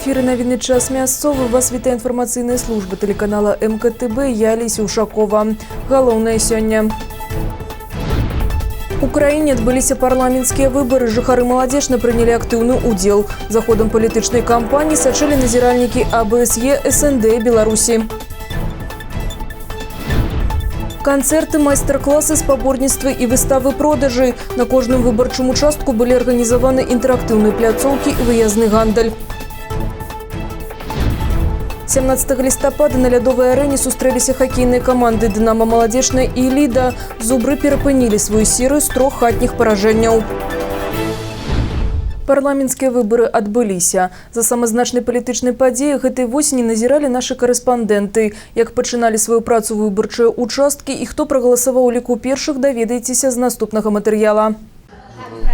эфіры «Новины час мясцовы». Вас вітае информационная служба телеканала МКТБ. Я Аліся Ушакова. Галоўнае сёння. У краіне адбыліся парламенцкія выборы. Жыхары Маладзечна прынялі актыўны удзел. За ходам палітычнай кампаніі сачылі назіральнікі АБСЕ, СНД і Беларусі. Концерты, майстар-классы, спаборніцтвы і выставы продажы. На кожным выбарчым участку былі арганізаваны інтэрактыўныя пляцоўкі і выязны гандаль. 17 лістапада на лядовай арэне сустрэліся хакейныя каманды «Дынамо Маладзечна» і «Ліда». Зубры перапынілі сваю серыю з 3 хатніх паражэнняў. Парламенцкія выборы адбыліся. За самазначнай палітычнай падзеі гэтай восені назіралі нашы карэспандэнты. Як пачыналі сваю працу выбарчыя участкі і хто прагаласаваў у ліку першых, даведаецеся з наступнага матэрыяла.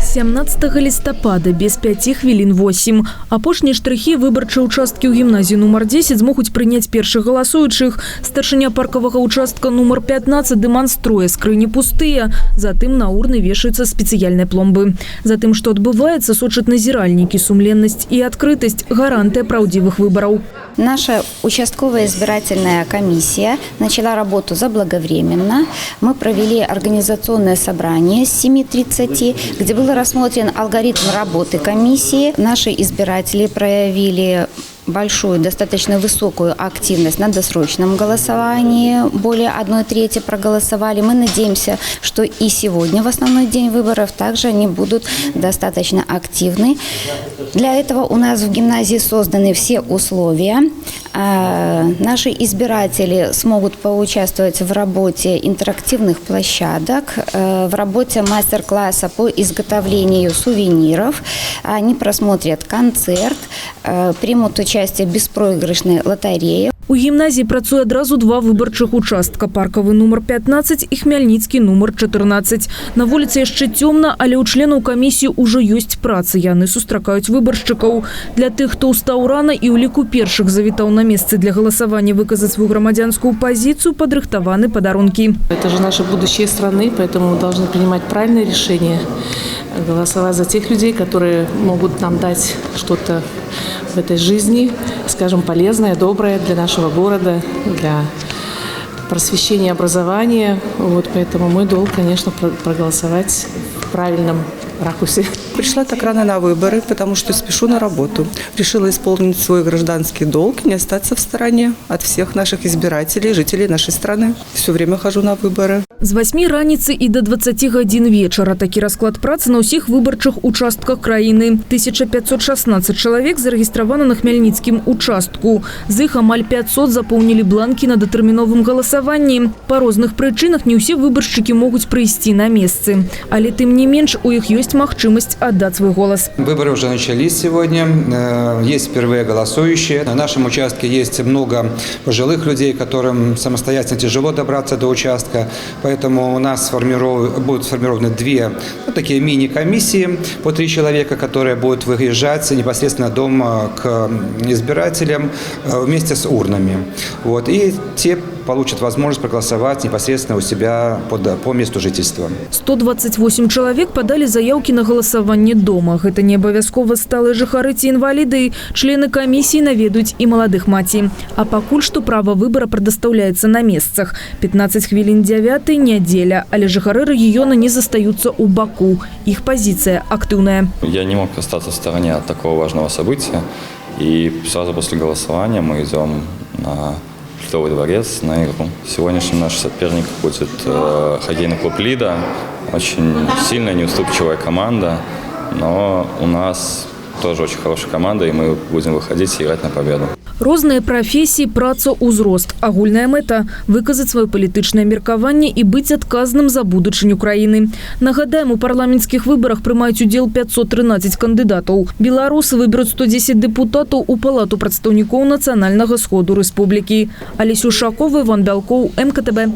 17 лістапада без 5 хвілін 8. Апошнія штрыхі выбарчыя участкі ў гімназіі нумар 10 змогуць прыняць першых галасуючых. Старшыня паркавага участка нумар 15 дэманструе скрыні пустыя. Затым на урны вешаюцца спецыяльныя пломбы. Затым, што адбываецца, сочаць назіральнікі. Сумленнасць і адкрытасць – гарантыя праўдзівых выбараў. Наша участковая избирательная комиссия начала работу заблаговременно. Мы провели организационное собрание с 7:30, где был рассмотрен алгоритм работы комиссии. Наши избиратели проявили большую, достаточно высокую активность на досрочном голосовании. Более 1/3 проголосовали. Мы надеемся, что и сегодня, в основной день выборов, также они будут достаточно активны. Для этого у нас в гимназии созданы все условия. Наши избиратели смогут поучаствовать в работе интерактивных площадок, в работе мастер-класса по изготовлению сувениров. Они просмотрят концерт, примут участие в беспроигрышной лотерее. У гімназіі працуе адразу 2 выбарчых участка – паркавы нумар 15 і хмяльніцкі нумар 14. На вуліцы яшчэ цёмна, але ў членаў камісіі ўжо ёсць праца. Яны сустракаюць выбаршчыкаў. Для тых, хто ўстаў рана і ў ліку першых завітаў на месцы для галасавання выказаць сваю грамадзянскую пазіцыю, падрыхтаваны падарункі. Это же наши будущие страны, поэтому мы должны принимать правильные решения, голосовать за тех людей, которые могут нам дать что-то в этой жизни, скажем, полезное, доброе для нашего города, для просвещения, образования. Вот, поэтому мой долг, конечно, проголосовать в правильном ракурсе. Пришла так рано на выборы, потому что спешу на работу. Решила исполнить свой гражданский долг, не остаться в стороне от всех наших избирателей, жителей нашей страны. Все время хожу на выборы. З 8 раніцы і до 20 гадзін вечара. Такі расклад працы на ўсіх выбарчых участках краіны. 1516 чалавек зарэгістравана на хмяльніцкім участку. З іх амаль 500 запоўнілі бланкі на датэрміновым галасаванні. Па розных прычынах не ўсе выбаршчыкі могуць прыйсці на месцы. Але тым не менш у іх ёсць магчымасць отдать свой голос. Выборы уже начались сегодня. Есть впервые голосующие. На нашем участке есть много пожилых людей, которым самостоятельно тяжело добраться до участка. Поэтому у нас будут сформированы 2 такие мини-комиссии по 3 человека, которые будут выезжать непосредственно дома к избирателям вместе с урнами. Вот. И те получат возможность проголосовать непосредственно у себя по месту жительства. 128 чалавек подали заявки на голосование дома. Гэта не абавязкова сталыя жыхары ці інваліды. Члены камісіі наведуць і маладых маці. А пакуль што права выбора прадастаўляецца на месцах. 15 хвілін 9, нядзеля, але жыхары рэгіёна не застаюцца ў баку. Іх пазіцыя актыўная. Я не мог остаться в стороне от такого важного события. И сразу после голосования мы идем на Ледовый дворец на игру. Сегодняшним наш соперник будет хоккейный клуб «Лида». Очень сильная, неуступчивая команда, но у нас тоже очень хорошая команда, и мы будем выходить и играть на победу. Розныя прафесіі, праца, узрост. Агульная мэта – выказаць сваё палітычнае меркаванне і быць адказным за будучыню краіны. Нагадаем, у парламенцкіх выбарах прымаюць удзел 513 кандыдатаў. Беларусы выберуць 110 дэпутатаў у палату прадстаўнікоў нацыянальнага сходу рэспублікі. Аліся Ушакова, Іван Бялкоў, МКТБ.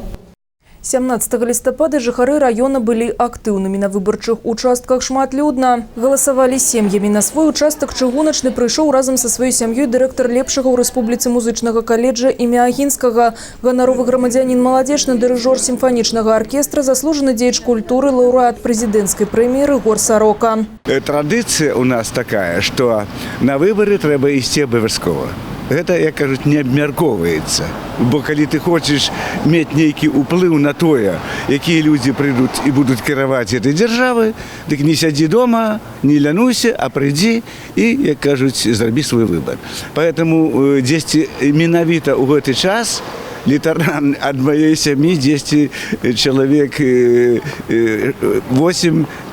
17 листопада жыхары района были активными на выборчых участках шматлюдна. Голосовали семьями. На свой участок чыгуначны прыйшоў разом со своей семьей директор лепшага ў Рэспубліцы музычнага каледжа імя Агінскага, ганаровы грамадзянин маладзечны дырыжор сімфанічнага оркестра, заслуженный дзеяч культуры, лауреат президентской премии Рыгор Сорока. Традиция у нас такая, что на выборы трэба ісці абавязкова. Гэта, як кажуць, не абмяркоўваецца. Бо калі ты хочаш мець нейкі ўплыў на тое, якія людзі прыйдуць і будуць кіраваць гэтай дзяржавы, дык не сядзі дома, не лянуйся, а прыйдзі і, як кажуць, зрабі свой выбар. Поэтому дзесьці менавіта ў гэты час літаральна ад маёй сям'і дзесьці чалавек 8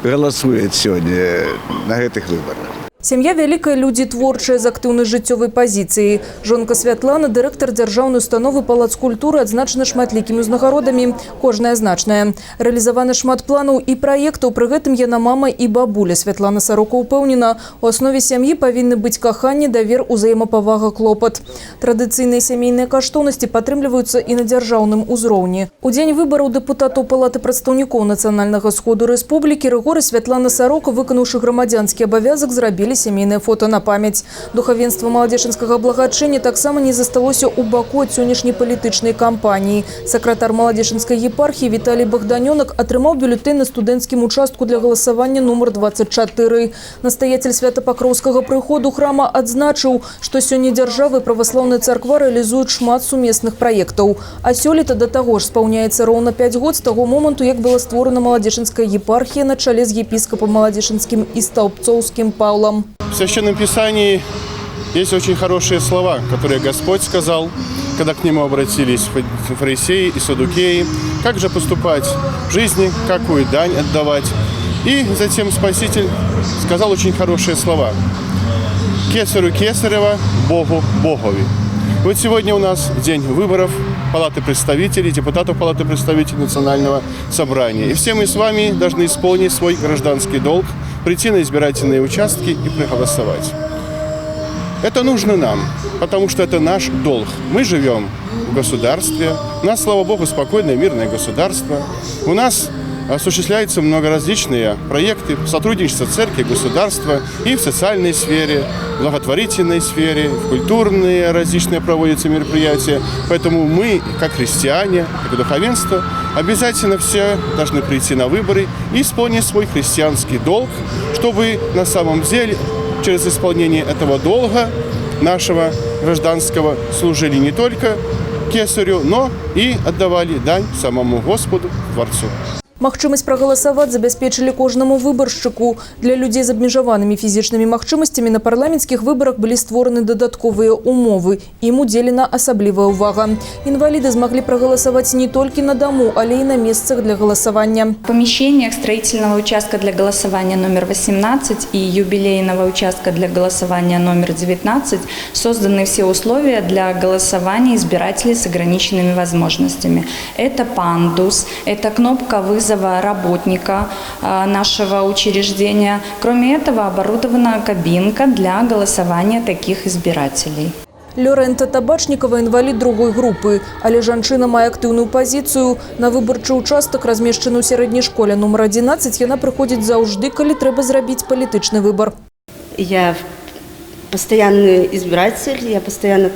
галасуюць сёння на гэтых выбарах. Семья вялікая, людзі творчыя з актыўнай жыццёвай пазіцыяй. Жонка Святлана, дырэктар дзяржаўнай установы палац культуры, адзначана шматлікімі ўзнагародамі, кожная значная. Рэалізаваны шмат планаў і праектаў, пры гэтым яна мама і бабуля. Святлана Сорока ўпэўнена, у аснове сям'і павінны быць каханне, давер, узаемапавага, клопат. Традыцыйныя сямейныя каштоўнасці падтрымліваюцца і на дзяржаўным узроўні. У дзень выбараў дэпутатаў палаты прадстаўнікоў нацыянальнага сходу рэспублікі Рыгор і Святлана Сорока, выканаўшы грамадзянскі абавязак, зрабілі семейное фото на память. Духовенство маладзечынскага благачыння таксама не засталося ў баку ад сённяшняй палітычнай кампаніі. Сакратар маладзечынскай епархіі Віталій Богданёнак атрымаў бюлетэнь на студэнцкім участку для галасавання нумар 24. Настоятель Свято-Пакроўскага прыходу храма адзначыў, што сёння дзяржава і праваслаўная царква рэалізуюць шмат сумесных праектаў. А сёлета да таго ж спаўняецца роўна 5 год з таго моманту, як была створана маладзечынская епархія на чале з епіскапам маладзечынскім і стаўбцоўскім Паўлам. В Священном Писании есть очень хорошие слова, которые Господь сказал, когда к Нему обратились фарисеи и саддукеи, как же поступать в жизни, какую дань отдавать. И затем Спаситель сказал очень хорошие слова. «Кесарю Кесарева, Богу Богови». Вот сегодня у нас день выборов Палаты представителей, депутатов Палаты представителей Национального собрания. И все мы с вами должны исполнить свой гражданский долг, прийти на избирательные участки и проголосовать. Это нужно нам, потому что это наш долг. Мы живем в государстве, у нас, слава Богу, спокойное мирное государство. У нас осуществляются многоразличные проекты сотрудничества церкви, государства и в социальной сфере, в благотворительной сфере, в культурные различные проводятся мероприятия. Поэтому мы, как христиане, как духовенство, обязательно все должны прийти на выборы и исполнить свой христианский долг, чтобы на самом деле через исполнение этого долга нашего гражданского служили не только Кесарю, но и отдавали дань самому Господу, Творцу. Магчымасць прагаласаваць забяспечылі кожнаму выбаршчыку. Для людзей з абмежаванымі фізічнымі магчымасцямі на парламенцкіх выбарах былі створаны дадатковыя умовы. Ім удзелена асаблівая ўвага. Інваліды змаглі прагаласаваць не толькі на дому, але і на месцах для галасавання. В помещениях строительного участка для голосования номер 18 и юбилейного участка для голосования номер 19 созданы все условия для голосования избирателей с ограниченными возможностями. Это пандус, это кнопка вызова работника нашего учреждения. Кроме этого, оборудована кабинка для голосования таких избирателей. Лёрэнта Табачнікова інвалід другой групы, але жанчына мае актыўную пазіцыю. На выбарчы участак, размешчаны ў сярэдняй школе номер 11, яна прыходзіць заўжды, калі трэба зрабіць палітычны выбар. Я постоянный избиратель, я постоянно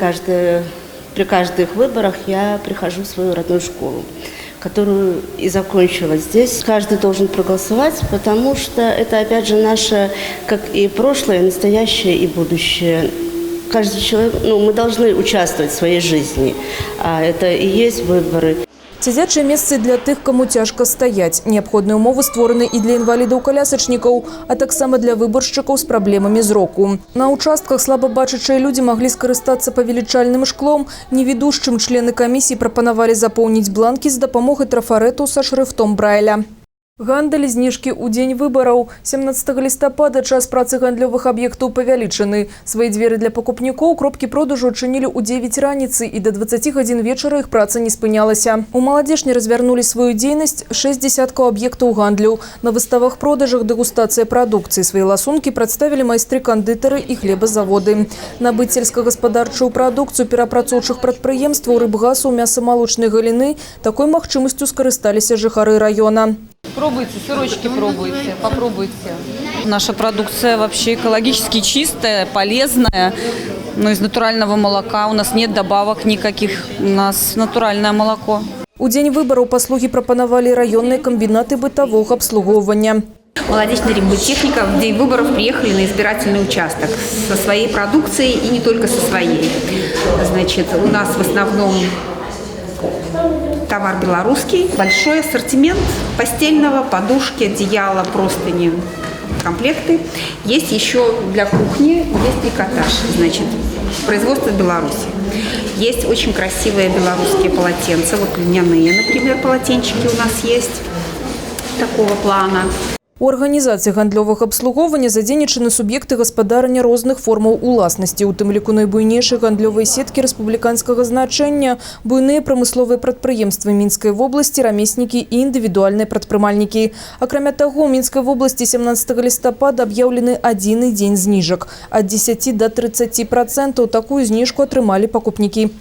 при каждых выборах я прихожу в свою родную школу, которую и закончила здесь. Каждый должен проголосовать, потому что это, опять же, наше, как и прошлое, настоящее и будущее. Каждый человек, мы должны участвовать в своей жизни, а это и есть выборы. Сядзячыя месцы для тых, каму цяжка стаяць. Неабходныя ўмовы створаны і для інвалідаў-калясачнікаў, а таксама для выбаршчыкаў з праблемамі зроку. На участках слабабачачыя людзі маглі скарыстацца павелічальным шклом. Невідушчым члены камісіі прапанавалі запоўніць бланкі з дапамогай трафарэту са шрыфтом Брайля. Гандаль, зніжкі ў дзень выбараў. 17 лістапада час працы гандлёвых аб'ектаў павялічаны. Свае дзверы для пакупнікоў кропкі продажу адчынілі ў 9 раніцы і да 20 гадзін вечара іх праца не спынялася. У Маладзешні развярнулі сваю дзейнасць 6 десяткаў аб'ектаў гандлю. На выставах продажах дэгустацыя прадукцыі. Свае ласункі прадставілі майстры-кандытары і хлебазаводы. Набыць сельскагаспадарчую прадукцыю перапрацоўчых прадпрыемстваў, рыбгасу, мясамалочнай галіны такой магчымасцю скарысталіся жыхары раёна. Пробуйте, сырочки пробуйте, попробуйте. Наша продукция вообще экологически чистая, полезная, но из натурального молока. У нас нет добавок никаких, у нас натуральное молоко. У дзень выбараў паслугі прапанавалі раённыя камбінаты бытавога абслугоўвання. Молодечная рембытехника в день выборов приехали на избирательный участок со своей продукцией и не только со своей. Значит, у нас в основном товар белорусский, большой ассортимент постельного, подушки, одеяла, простыни, комплекты. Есть еще для кухни, есть трикотаж, значит, производство Беларуси. Есть очень красивые белорусские полотенца, вот льняные, например, полотенчики у нас есть такого плана. У арганізацыі гандлёвага абслугоўвання задзейнічаны суб'екты гаспадарання розных формаў уласнасці, у тым ліку найбуйнейшыя гандлёвыя сеткі рэспубліканскага значэння, буйныя прамысловыя прадпрыемствы Мінскай вобласці, рамеснікі і індывідуальныя прадпрымальнікі. Акрамя таго, у Мінскай вобласці 17 лістапада аб'яўлены адзіны дзень зніжак. Ад 10 до 30% такую зніжку атрымалі пакупнікі.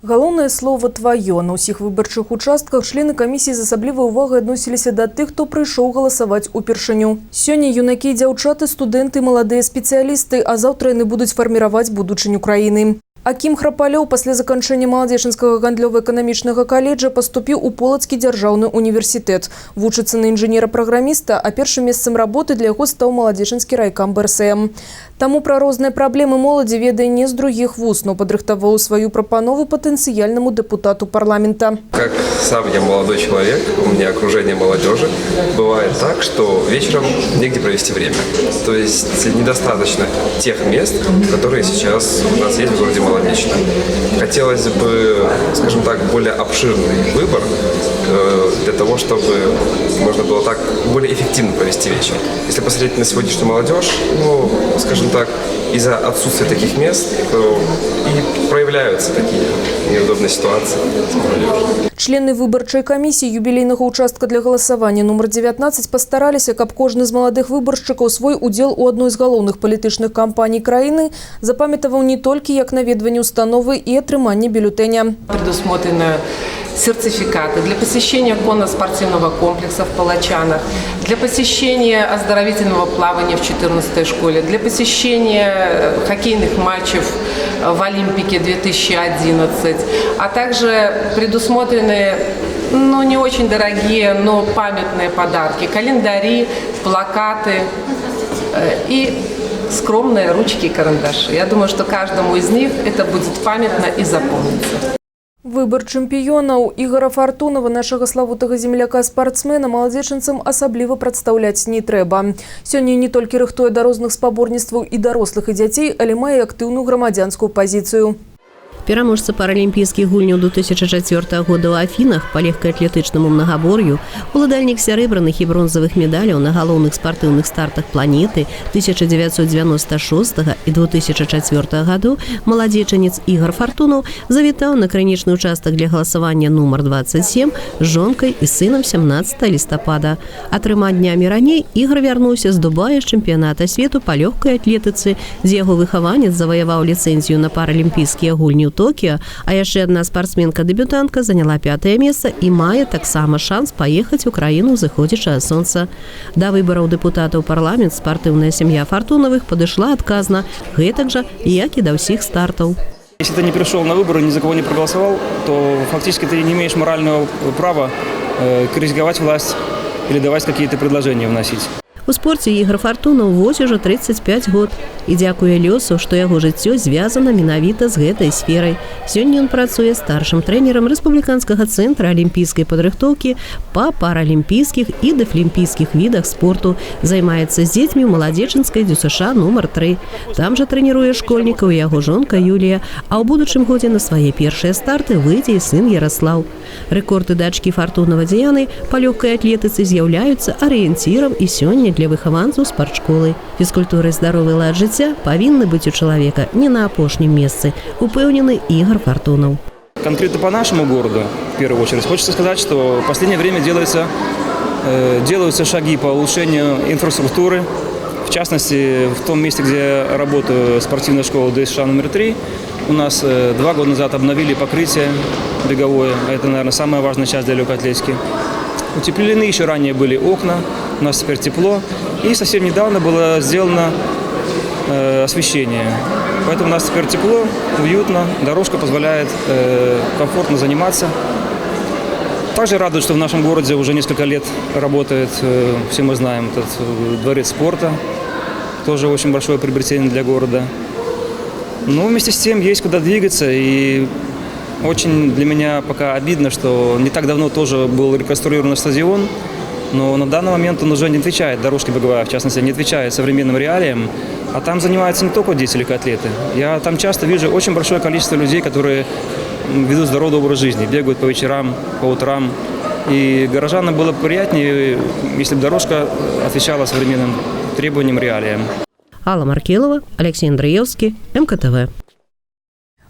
Галоўнае слово «тваё». На ўсіх выбарчых участках члены камісіі з асаблівай увагай адносіліся да тых, хто прыйшоў галасаваць упершыню. Сёння юнакі і дзяўчаты, студэнты, маладыя спецыялісты, а заўтра яны будуць фарміраваць будучыню краіны. Акім Храпалёў пасля заканчэння Маладзешынскага гандлёва-эканамічнага каледжа паступіў у Полацкі дзяржаўны універсітэт. Вучыцца на інжынера-праграміста, а першым месцам работы для яго стаў Маладзешынскі райкам БРСМ. Таму пра розныя праблемы моладзі ведае не з другіх вуз, но падрыхтаваў сваю прапанову патэнцыяльнаму депутату парламента. Как сам я молодой человек, у меня окружение молодежи, бывает так, что вечером негде провести время. То есть недостаточно тех мест, которые сейчас у нас есть в городе Маладежный. Хотелось бы, скажем так, более обширный выбор для того, чтобы можно было так более эффективно провести вечер. Если посмотреть на сегодняшнюю молодежь, ну, скажем так, из-за отсутствия таких мест и проявляются такие неудобные ситуации с молодежью. Члены выбарчай камісіі юбілейнага участка для галасавання нумар 19 пастараліся, каб кожны з маладых выбаршчыкаў свой удзел у адной з галоўных палітычных кампаній краіны запамятаваў не толькі як наведванне установы і атрыманне бюлетэня. Предусмотрены сертификаты для посещения конно-спортивного комплекса в Палачанах, для посещения оздоровительного плавания в 14-й школе, для посещения хоккейных матчев в Олимпике 2011, а также предусмотрены не очень дорогие, но памятные подарки, календари, плакаты и скромные ручки и карандаши. Я думаю, что каждому из них это будет памятно и запомнится. Выбор чэмпіёнаў Ігора Фартунова, нашага славутага земляка-спартсмена, маладзечынцам асабліва прадстаўляць не трэба. Сёння не толькі рыхтуе да розных спаборніцтваў і дарослых і дзяцей, але мае актыўную грамадзянскую пазіцыю. Пераможца паралімпійскіх гульняў 2004 года ў Афінах па легкаатлетычнаму многабор'ю, уладальнік сярэбраных і бронзавых медаляў на галоўных спартыўных стартах планеты 1996 і 2004 гадоў маладзечанец Ігор Фартунов завітаў на крынічны участак для галасавання нумар 27 з жонкай і сынам 17 лістапада. А 3 днямі раней Ігор вярнуўся з Дубая з чэмпіяната свету па лёгкай атлетыцы, дзе яго выхаванец заваяваў ліцэнзію на паралімпійскія гульні ў Токіо, а яшчэ адна спартсменка-дэбютантка заняла 5-е месца і мае таксама шанс паехаць у краіну зыходзячае сонца. Да выбараў дэпутатаў парламент спартыўная сям'я Фартунавых падышла адказна, гэтак жа, як і да ўсіх стартаў. Если ты не пришел на выборы, ни за кого не проголосовал, то фактически ты не имеешь морального права критиковать власть или давать какие-то предложения вносить. У спорце Ігор Фартунаў вось ужо 35 год. І дзякуе лёсу, што яго жыццё звязана менавіта з гэтай сферай. Сёння ён працуе старшым трэнерам Рэспубліканскага цэнтра алімпійскай падрыхтоўкі па паралімпійскіх і дэфлімпійскіх відах спорту. Займаецца з дзецьмі ў маладзечынскай ДЮСШ нумар 3. Там жа трэніруе школьнікаў яго жонка Юлія, а ў будучым годзе на свае першыя старты выйдзе і сын Яраслаў. Рэкорды дачкі Фартунава Дзяны па лёгкай атлетыцы з'яўляюцца арыенцірам і сёння для выхаванцаў спартшколы. Фізкультура і здаровы лад жыцця павінны быць у чалавека не на апошнім месцы, упэўнены Ігор Фартунаў. Конкретно по нашему городу, в первую очередь, хочется сказать, что в последнее время делаются шаги по улучшению инфраструктуры. В частности, в том месте, где работаю, спортивная школа ДЮСШ номер 3, у нас 2 года назад обновили покрытие беговое. Это, наверное, самая важная часть для легкой атлетики. Утеплены еще ранее были окна, у нас теперь тепло. И совсем недавно было сделано освещение. Поэтому у нас теперь тепло, уютно, дорожка позволяет комфортно заниматься. Также радует, что в нашем городе уже несколько лет работает, все мы знаем, этот дворец спорта. Тоже очень большое приобретение для города. Но вместе с тем есть куда двигаться. И очень для меня пока обидно, что не так давно тоже был реконструирован стадион. Но на данный момент он уже не отвечает, дорожка беговая, в частности, не отвечает современным реалиям. А там занимаются не только дети легкоатлеты. Я там часто вижу очень большое количество людей, которые ведут здоровый образ жизни, бегают по вечерам, по утрам. И горожанам было приятнее, если бы дорожка отвечала современным требованиям, реалиям. Алла Маркелова, Алексей Андреевский, МКТВ.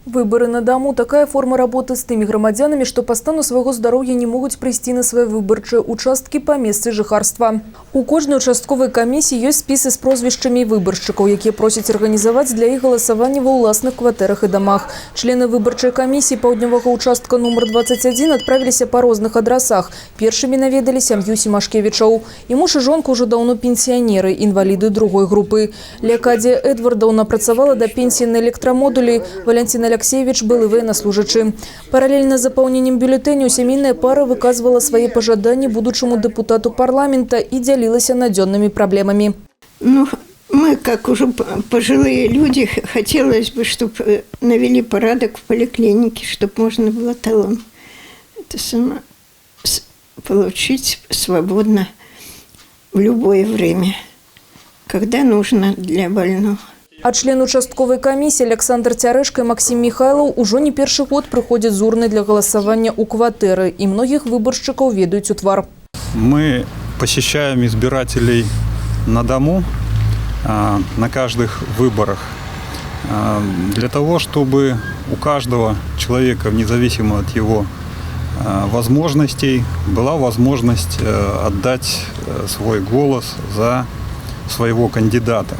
Выборы на дому – такая форма работы с теми громадянами, что по стану своего здоровья не могут прийти на свои выборчие участки по месту жыхарства. У каждой участковой комиссии есть списы с прозвищами выборщиков, которые просят организовать для их голосования во властных квартирах и домах. Члены выборчей комиссии Паўднёвага участка номер 21 отправились по разных адресах. Первыми наведали семью Симашкевичаў. И муж и жонка уже давно пенсионеры, инвалиды другой группы. Лякадия Эдвардовна працавала до пенсии на электромодуле. Валентин Алексеевич был военнослужащий. Параллельно с заполнением бюллетеней семейная пара выказывала свои пожелания будущему депутату парламента и делилась надёнными проблемами. Мы, как уже пожилые люди, хотелось бы, чтобы навели порядок в поликлинике, чтобы можно было талон получить свободно в любое время, когда нужно для больного. А член участковой комиссии Александр Тярэшка и Максим Михайлов уже не первый год приходят з урны для голосования у квартиры, и многих выборщиков ведают у твар. Мы посещаем избирателей на дому, на каждых выборах, для того, чтобы у каждого человека, независимо от его возможностей, была возможность отдать свой голос за своего кандидата.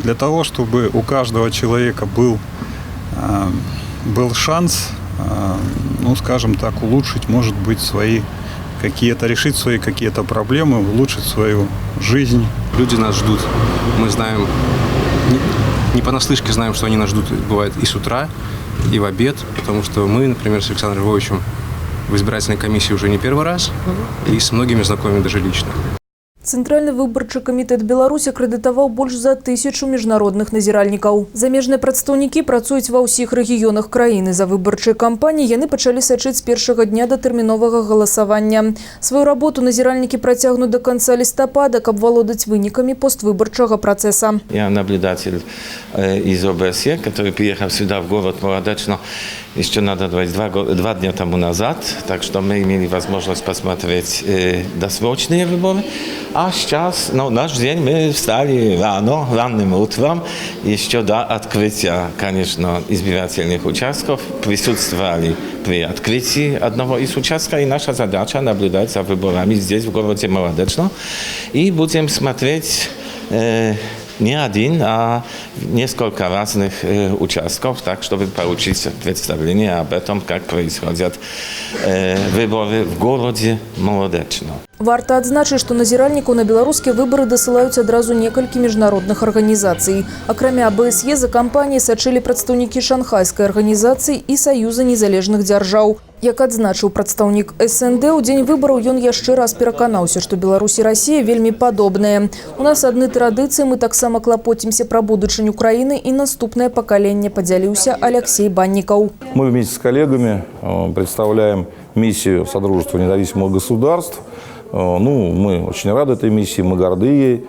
Для того, чтобы у каждого человека был шанс, скажем так, улучшить, может быть, решить свои какие-то проблемы, улучшить свою жизнь. Люди нас ждут. Мы знаем, не понаслышке знаем, что они нас ждут, бывает, и с утра, и в обед, потому что мы, например, с Александром Львовичем в избирательной комиссии уже не первый раз, и с многими знакомы даже лично. Центральный выборчий комитет Беларуси аккредитовал больше за 1000 международных назиральников. Замежные представники працуюць ва ўсіх рэгіёнах краіны. За выборчыя кампаніі яны пачалі сачыць з першага дня датэрміновага галасавання. Свою работу назиральники протягнут до конца листопада, каб валодаць вынікамі поствыборчага процесса. Я наблюдатель из ОБСЕ, который приехал сюда в город Молодечно еще надо 2 дня тому назад, так что мы имели возможность посмотреть досрочные выборы. А сейчас, наш день, мы встали ранним утром, еще до открытия, конечно, избирательных участков, присутствовали при открытии одного из участков, и наша задача наблюдать за выборами здесь, в городе Молодечно, и будем смотреть не один, а несколько разных участков, так, чтобы получить представление об этом, как происходят выборы в городе Молодечно. Варта адзначыць, што назіральнікаў на беларускія выборы дасылаюць адразу некалькі міжнародных арганізацый. Акрамя АБСЕ за кампаніяй сачылі прадстаўнікі Шанхайскай арганізацыі і Саюза незалежных дзяржаў. Як адзначыў прадстаўнік СНД, у дзень выбараў ён яшчэ раз пераканаўся, што Беларусь і Расія вельмі падобныя. У нас адны традыцыі, мы таксама клапоцімся пра будучыню краіны і наступнае пакаленне, падзяліўся Алексей Баннікаў. Мы вместе с коллегами представляем миссию Содружества независимых государств. Мы очень рады этой миссии, мы горды ей.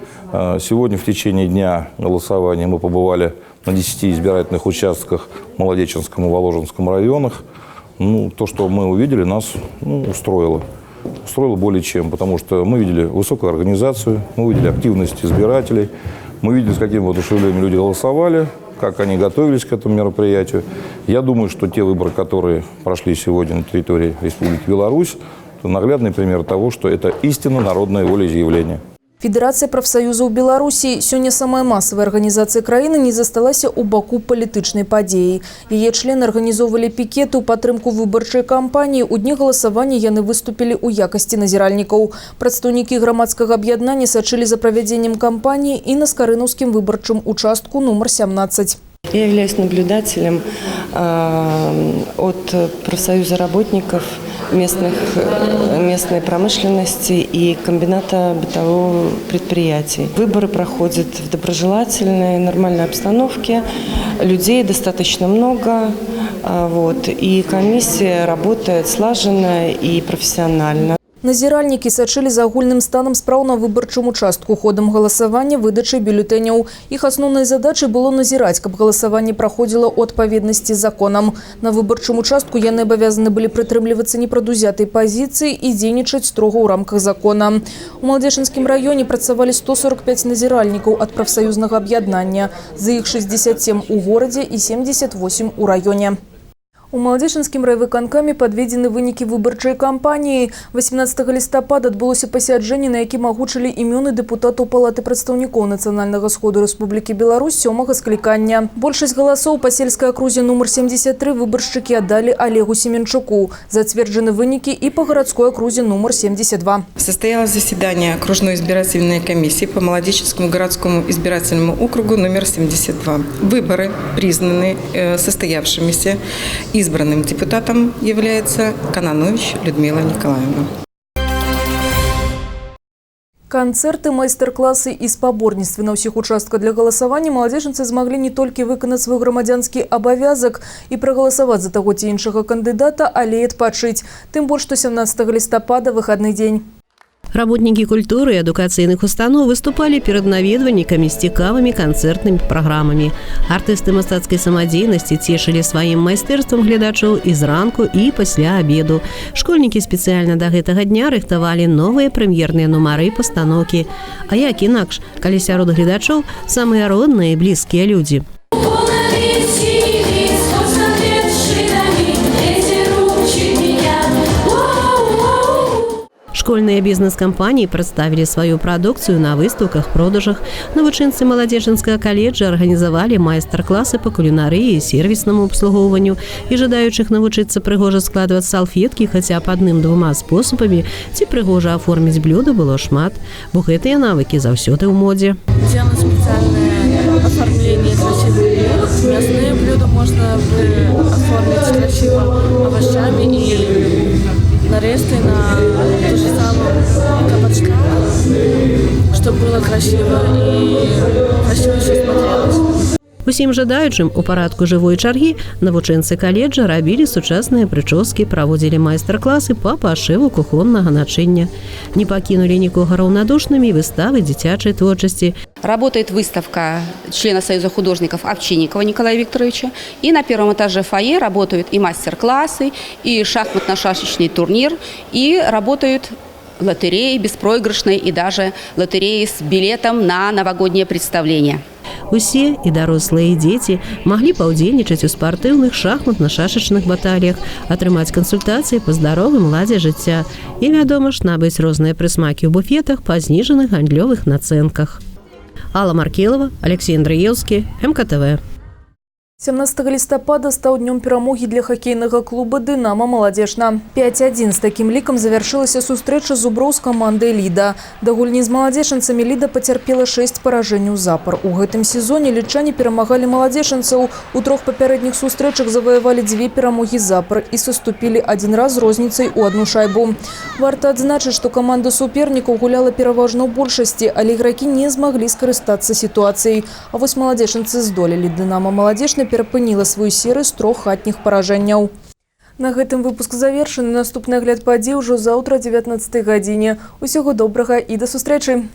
Сегодня в течение дня голосования мы побывали на 10 избирательных участках в Молодеченском и Воложенском районах. То, что мы увидели, нас устроило. Устроило более чем, потому что мы видели высокую организацию, мы видели активность избирателей, мы видели, с каким воодушевлением люди голосовали, как они готовились к этому мероприятию. Я думаю, что те выборы, которые прошли сегодня на территории Республики Беларусь, это наглядный пример того, что это истинно народное волеизъявление. Федерация профсоюзаў Беларусі, сёння самая масавая арганізацыя краіны, не засталася ў баку палітычнай падзеі. Яе члены арганізоўвалі пікеты ў падтрымку выбарчай кампаніі. У дні галасавання яны выступілі ў якасці назіральнікаў. Прадстаўнікі грамадскага аб'яднання сачылі за правядзеннем кампаніі і на скарынаўскім выбарчым участку нумар 17. Я являюсь наблюдателем от профсоюза работников местной промышленности и комбината бытового предприятий. Выборы проходят в доброжелательной, нормальной обстановке. Людей достаточно много. И комиссия работает слаженно и профессионально. Назіральнікі сачылі за агульным станам спраў на выбарчым участку, ходам галасавання, выдачай бюлетэняў. Іх асноўнай задачай было назіраць, каб галасаванне праходзіла ў адпаведнасці з законам. На выбарчым участку яны абавязаны былі прытрымлівацца непрадузятай пазіцыі і дзейнічаць строга ў рамках закона. У Малодзечанскім раёне працавалі 145 назіральнікаў ад прафсаюзнага аб'яднання. З іх 67 у горадзе і 78 у раёне. У Малодзечанскім райвыканкаме падведзены вынікі выбарчай кампаніі. 18 лістапада адбылося пасяджэнне, на якім агучылі імёны дэпутатаў Палаты прадстаўнікоў Нацыянальнага сходу Рэспублікі Беларусь 7-га склікання. Большасць галасоў па сельскай акрузе нумар 73 выбаршчыкі аддалі Олегу Семенчуку. Зацверджены вынікі і па гарадской акрузе нумар 72. Состоялось заседание окружной избирательной комиссии по Молодеченскому городскому избирательному округу номер 72. Выборы признаны состоявшимися. Избранным депутатом является Кананович Людмила Николаевна. Канцэрты, майстар-класы і спаборніцтвы на ўсіх участках для галасавання маладзечанцы змаглі не толькі выканаць свой грамадзянскі абавязак і прагаласаваць за таго ці іншага кандыдата, але і адпачыць. Тым больш, што 17 лістапада выхадны дзень. Работники культуры и адукацыйных установ выступали перед наведвальнікамі с цікавымі канцэртнымі праграмамі. Артысты мастацкай самадзейнасці цешылі сваім майстэрствам гледачоў і зранку, і пасля абеду. Школьнікі спецыяльна да гэтага дня рыхтавалі новыя прэм'ерныя нумары пастаноўкі. А як інакш, калі сярод гледачоў самыя родныя і блізкія людзі. Школьные бизнес-компании представили свою продукцию на выставках, продажах. Навучэнцы Малодзечанскага каледжа организовали майстар-классы по кулинарии и сервисному обслуговыванию. И жадающих навучиться прыгожа складывать салфетки хотя бы одним-двумя способами, ці прыгожа оформить блюдо было шмат, бо гэтыя навыки заўсёды ў модзе. Делаем специальное оформление красивых блюд. Мясные блюда можно оформить красиво овощами и нарезкой на ту же самую кабачка, чтобы было красиво и красиво еще смотрелось. Усім жадаючым у парадку жывой чаргі навучэнцы каледжа рабілі сучасныя прычоскі, праводзілі майстар-класы па пашыву кухоннага начыння. Не пакінулі нікога раўнадушнымі выставы дзіцячай творчасці. Работает выставка члена Союза художников Овчинникова Николая Викторовича. И на первом этаже фойе работают и мастер-классы, и шахматно-шашечный турнир, и работают лотереи беспроигрышные, и даже лотереи с билетом на новогоднее представление. Усе, і дарослыя, і дзеці маглі паўдзельнічаць у спартыўных шахматна-шашачных баталіях, атрымаць кансультацыі па здаровым ладзе жыцця і, вядома ж, набыць розныя прысмакі ў буфетах па зніжаных гандлёвых нацэнках. Алла Маркелова, Алексей Андреевский, МКТВ. 17 листопада стаў днём перамогі для хакейнага клуба «Дынамо Маладзежна». 5-1 з такім лікам завяршылася сустрэча зуброў з камандай «Ліда». Да гульні з маладзешанцамі «Ліда» пацярпела 6 паражэнняў запар. У гэтым сезоне лідчане перамагалі маладзешанцаў. У 3 папярэдніх сустрэчах заваявалі 2 перамогі запар і саступілі 1 раз з розніцай у 1 шайбу. Варта адзначыць, што каманда супернікаў гуляла пераважна ў большасці, але ігракі не змаглі скарыстацца сітуацыяй. А вось маладзешанцы здолелі. «Дынамо Маладзежна» перапыніла сваю серыю з 3 хатніх паражэнняў. На гэтым выпуск завершаны. Наступны агляд падзей ужо заўтра о 19 гадзіне. Усяго добрага і да сустрэчы!